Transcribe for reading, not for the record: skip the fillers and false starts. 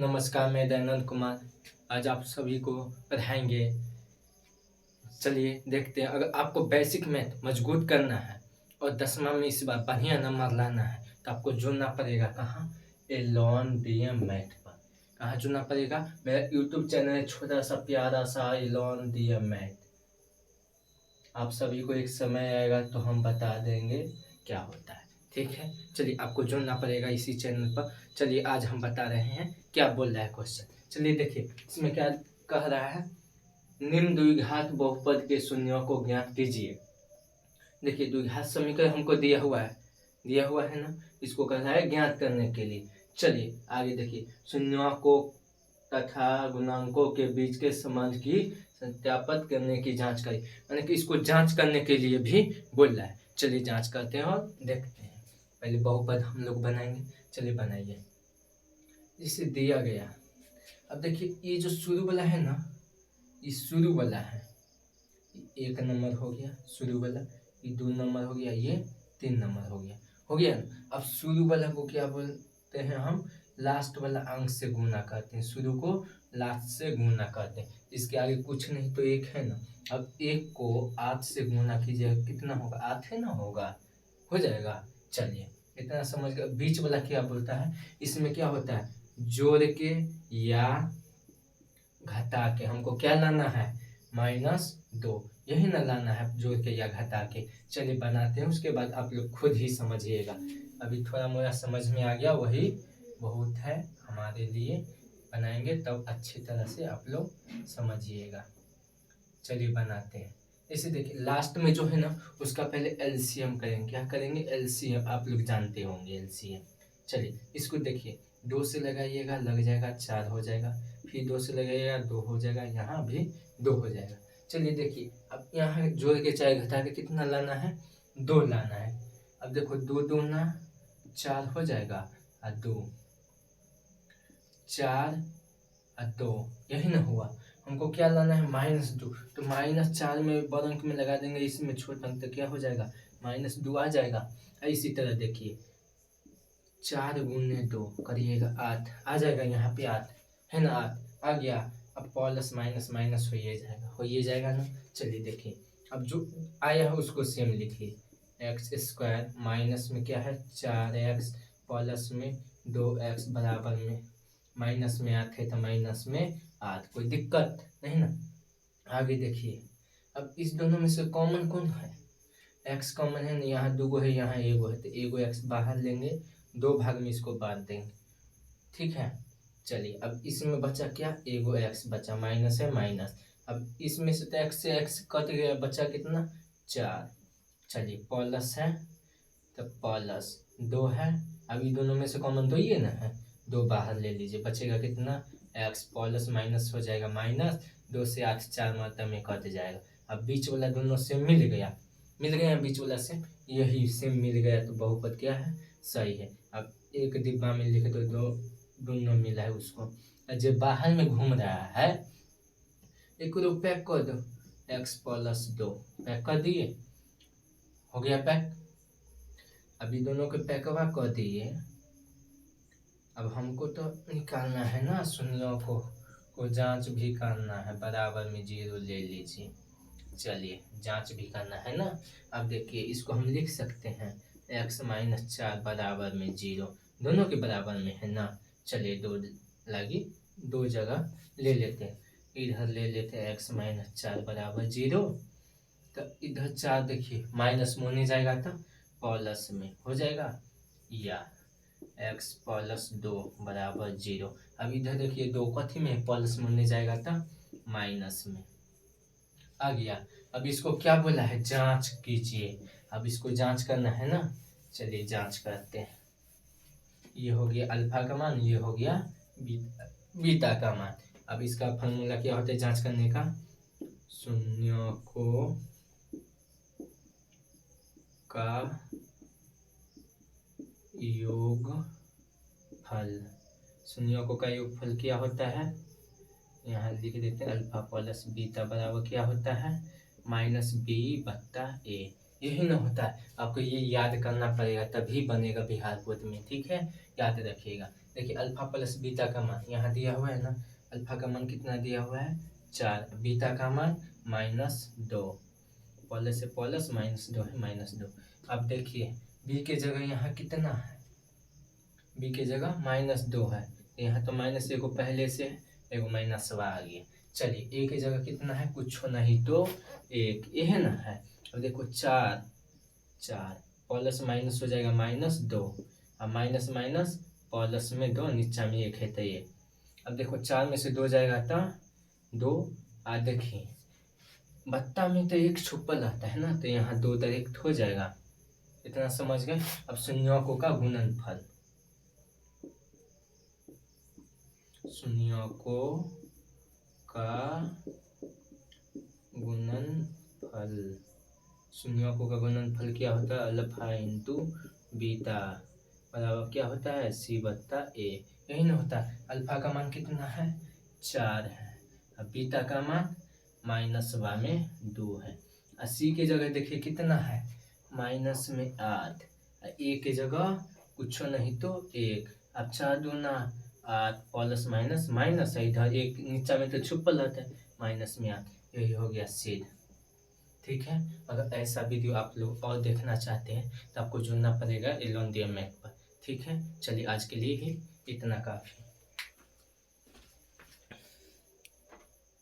नमस्कार, मैं दयानंद कुमार। आज आप सभी को पढ़ाएंगे। चलिए देखते हैं। अगर आपको बेसिक मैथ मजबूत करना है और 10वां में इस बार बढ़िया नंबर लाना है तो आपको जुड़ना पड़ेगा कहाँ? एलॉन डीएम मैथ पर। कहाँ जुड़ना पड़ेगा? मेरा यूट्यूब चैनल है छोटा सा प्यारा सा एलॉन डीएम मैथ। आप सभी को एक समय आएगा तो हम बता देंगे क्या होता है। ठीक है, चलिए आपको जुड़ना पड़ेगा इसी चैनल पर। चलिए आज हम बता रहे हैं क्या बोल रहा है क्वेश्चन। चलिए देखिए इसमें क्या कह रहा है। निम्न द्विघात बहुपद के शून्यों को ज्ञात कीजिए। देखिए द्विघात समीकरण हमको दिया हुआ है ना, इसको कह रहा है ज्ञात करने के लिए। चलिए आगे देखिए, शून्यों को तथा गुणांकों के बीच के संबंध की सत्यापित करने की जांच करें, यानी कि इसको जांच करने के लिए भी बोल रहा है। चलिए जांच करते हैं और देखते हैं। पहले बहुपद हम लोग बनाएंगे। चलिए बनाइए। इसे दिया गया। अब देखिए ये जो शुरू वाला है ना, ये शुरू वाला है, 1 नंबर हो गया शुरू वाला, ये 2 नंबर हो गया, ये 3 नंबर हो गया ना। अब शुरू वाला को क्या बोलते हैं हम? लास्ट वाला अंक से गुणा करते हैं। शुरू को लास्ट से गुणा करते हैं। इसके आगे कुछ नहीं तो 1 है ना। अब 1 को 8 से गुणा कीजिए, कितना होगा? 8 है ना, होगा, हो जाएगा। चलिए इतना समझ गए। बीच वाला क्या बोलता है? इसमें क्या होता है? जोड़ के या घटा के हमको क्या लाना है? -2। यही ना लाना है, जोड़ के या घटा के। चलिए बनाते हैं, उसके बाद आप लोग खुद ही समझिएगा। अभी थोड़ा मोड़ा समझ में आ गया, वही बहुत है हमारे लिए। बनाएंगे तब अच्छी तरह से आप लोग समझिएगा। चलिए बनाते हैं। इसे देखिए लास्ट में जो है ना, उसका पहले एलसीएम करेंगे। क्या करेंगे? एलसीएम। आप लोग जानते होंगे एलसीएम। चलिए इसको देखिए, 2 से लगाइएगा, लग जाएगा 4 हो जाएगा। फिर 2 से लगाइएगा, 2 हो जाएगा। यहाँ भी 2 हो जाएगा। चलिए देखिए, अब यहाँ जोड़ के चाहे घटा के कितना लाना है? 2 लाना है। अब देखो 2 दूना 4 हो जाएगा, और 2 4 और 2, यही ना हुआ। हमको क्या लाना है? -2। तो -4 में बड़ अंक में लगा देंगे, इसमें छोटा अंक तो क्या हो जाएगा? -2 आ जाएगा। इसी तरह देखिए 4 गुने 2 करिएगा, 8 आ जाएगा। यहाँ पे 8 है ना, 8 आ गया। अब प्लस माइनस माइनस हो ही जाएगा ना। चलिए देखिए, अब जो आया है उसको सेम लिखिए। x² माइनस में क्या है? 4x, प्लस में 2x, बराबर में माइनस में 8 है तो माइनस में 8। कोई दिक्कत नहीं ना। आगे देखिए, अब इस दोनों में से कॉमन कौन है? x कॉमन है ना, यहाँ 2 है, यहाँ 1 है, तो 1 x बाहर लेंगे, 2 भाग में इसको बांट देंगे। ठीक है, चलिए अब इसमें बचा क्या? 1 x बचा, माइनस है माइनस। अब इसमें से तो x से x कट गया, बचा कितना? 4। चलिए प्लस है तो प्लस 2 है। अब ये दोनों में से कॉमन 2 ही है ना, है 2 बाहर ले लीजिए, बचेगा कितना? x, प्लस माइनस हो जाएगा माइनस, 2 से 8 4 मात्रा में कट जाएगा। अब बीच वाला दोनों से मिल गया बीच वाला से, यही सेम मिल गया तो बहुपद क्या है? सही है। अब एक डिब्बा में लिख दो, दोनों मिला है उसको। जो बाहर में घूम रहा है, एक को पैक कर दो, x प्लस 2 पैक कर दिए, हो गया पैक। अभी दोनों के पैकवा कर दिए। अब हमको तो निकालना है ना शून्यों को जांच भी करना है। बराबर में 0 ले लीजिए। चलिए जांच भी करना है ना। अब देखिए इसको हम लिख सकते हैं, x-4 बराबर में 0, दोनों के बराबर में है ना। चलिए 2 लगी, 2 जगह ले लेते हैं। इधर ले लेते हैं x-4 बराबर 0, तो इधर 4 देखिए माइनस में होने जाएगा तो प्लस में हो जाएगा, या x प्लस 2 बराबर 0। अब इधर देखिए 2 कथी में? प्लस में होने जाएगा तो माइनस में आ गया। अब इसको क्या बोला है? जांच कीजिए। अब इसको जांच करना है ना। चलिए जांच करते हैं। ये हो गया अल्फा का मान, ये हो गया बीटा का मान। अब इसका फॉर्मूला क्या होता है जांच करने का? शून्यों को का योगफल। शून्यों को का योगफल क्या होता है? यहाँ लिख देते हैं, अल्फा प्लस बीटा बराबर क्या होता है? -b/a। यही ना होता है। आपको ये याद करना पड़ेगा, तभी बनेगा बिहार बोर्ड में, ठीक है, याद रखिएगा। देखिए अल्फा प्लस बीटा का मान यहाँ दिया हुआ है ना, अल्फा का मान कितना दिया हुआ है 4, बीटा का मान -2, प्लस से प्लस -2 है -2। अब देखिए बी के जगह यहाँ कितना है, बी के जगह -2 है, यहाँ तो माइनस एगो पहले से है, एगो माइनसवा आ गया। चलिए ए के जगह कितना है, कुछ नहीं तो 1, यह ना है। अब देखो 4 प्लस माइनस हो जाएगा -2, अब माइनस माइनस प्लस में 2, नीचा में 1 है तो ये। अब देखो 4 में से 2 जाएगा तो 2, आ देखिए बत्ता में तो 1 छुपल रहता है ना, तो यहाँ 2 डायरेक्ट हो जाएगा। इतना समझ गए। अब शून्यकों का गुणनफल, शून्यकों का गुणनफल, शून्यकों का गुणनफल क्या होता है, अल्फा इंटू बीटा बराबर क्या होता है c/a, यही ना होता है। अल्फा का मान कितना है 4 है, अब बीटा का मान माइनसवा में 2 है, और c के जगह देखिए कितना है -8, ए के जगह कुछ नहीं तो 1, अब 4 दूना 8, प्लस माइनस माइनस है, इधर एक नीचा में तो छुपल रहता है, माइनस में 8, यही हो गया सीध। ठीक है, अगर ऐसा वीडियो आप लोग और देखना चाहते हैं तो आपको जुड़ना पड़ेगा एलोन मैथ पर। ठीक है, चलिए आज के लिए ही इतना काफ़ी।